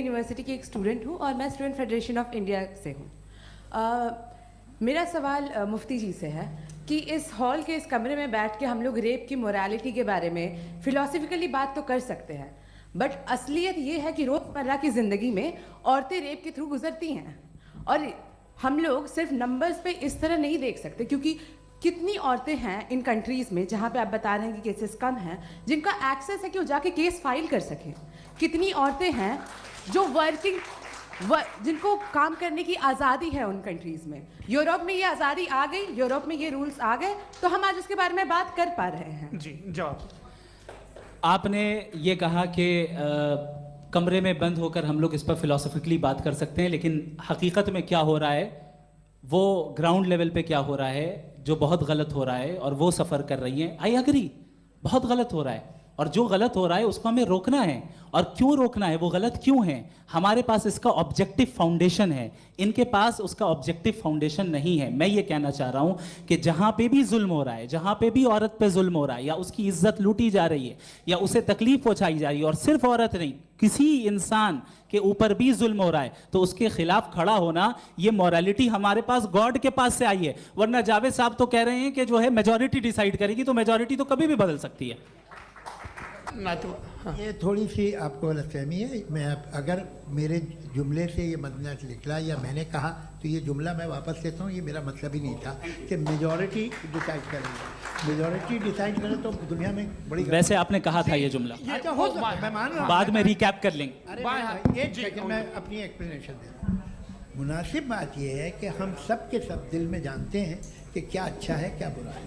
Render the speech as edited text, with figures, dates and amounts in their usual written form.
University की एक student हूँ और मैं स्टूडेंट फेडरेशन ऑफ इंडिया से हूँ। मेरा सवाल मुफ्ती जी से है कि इस हॉल के इस कमरे में बैठ के हम लोग रेप की मोरालिटी के बारे में फिलोसफिकली बात तो कर सकते हैं, बट असलियत ये है कि रोज़मर्रा की ज़िंदगी में औरतें रेप के थ्रू गुजरती हैं और हम लोग सिर्फ नंबर्स पे इस तरह नहीं देख सकते, क्योंकि कितनी औरतें हैं इन कंट्रीज़ में जहाँ पे आप बता रहे हैं कि केसेस कम हैं, जिनका एक्सेस है कि वो जाके केस फाइल कर सकें। कितनी औरतें हैं जो जिनको काम करने की आज़ादी है उन कंट्रीज़ में। यूरोप में ये आज़ादी आ गई, यूरोप में ये रूल्स आ गए, तो हम आज उसके बारे में बात कर पा रहे हैं। जी, जवाब। आपने ये कहा कि कमरे में बंद होकर हम लोग इस पर फिलोसफिकली बात कर सकते हैं, लेकिन हकीकत में क्या हो रहा है, वो ग्राउंड लेवल पे क्या हो रहा है, जो बहुत गलत हो रहा है और वो सफ़र कर रही हैं। आई एग्री, बहुत गलत हो रहा है और जो गलत हो रहा है उसको हमें रोकना है। और क्यों रोकना है, वो गलत क्यों है, हमारे पास इसका ऑब्जेक्टिव फाउंडेशन है, इनके पास उसका ऑब्जेक्टिव फाउंडेशन नहीं है। मैं ये कहना चाह रहा हूँ कि जहाँ पे भी जुल्म हो रहा है, जहाँ पे भी औरत पे जुल्म हो रहा है या उसकी इज्जत लूटी जा रही है या उसे तकलीफ पहुँचाई जा रही है, और सिर्फ औरत नहीं, किसी इंसान के ऊपर भी जुल्म हो रहा है, तो उसके खिलाफ खड़ा होना, ये मॉरलिटी हमारे पास गॉड के पास से आई है। वरना जावेद साहब तो कह रहे हैं कि जो है मेजॉरिटी डिसाइड करेगी, तो मेजॉरिटी तो कभी भी बदल सकती है। ना तो हाँ। ये थोड़ी सी आपको गलतफहमी है। मैं अगर मेरे जुमले से ये मतलब निकला या मैंने कहा, तो ये जुमला मैं वापस लेता हूँ। ये मेरा मतलब ही नहीं था कि मेजॉरिटी डिसाइड करेगी। मेजॉरिटी डिसाइड करे तो दुनिया में बड़ी वैसे आपने कहा था ये जुमला, अच्छा हो सकता है, मैं मान रहा हूँ। बाद में रिकैप कर लेंगे। अरे एक सेकंड, मैं अपनी एक्सप्लेनेशन देता हूँ। मुनासिब बात यह है कि हम सब के सब दिल में जानते हैं कि क्या अच्छा है क्या बुरा है।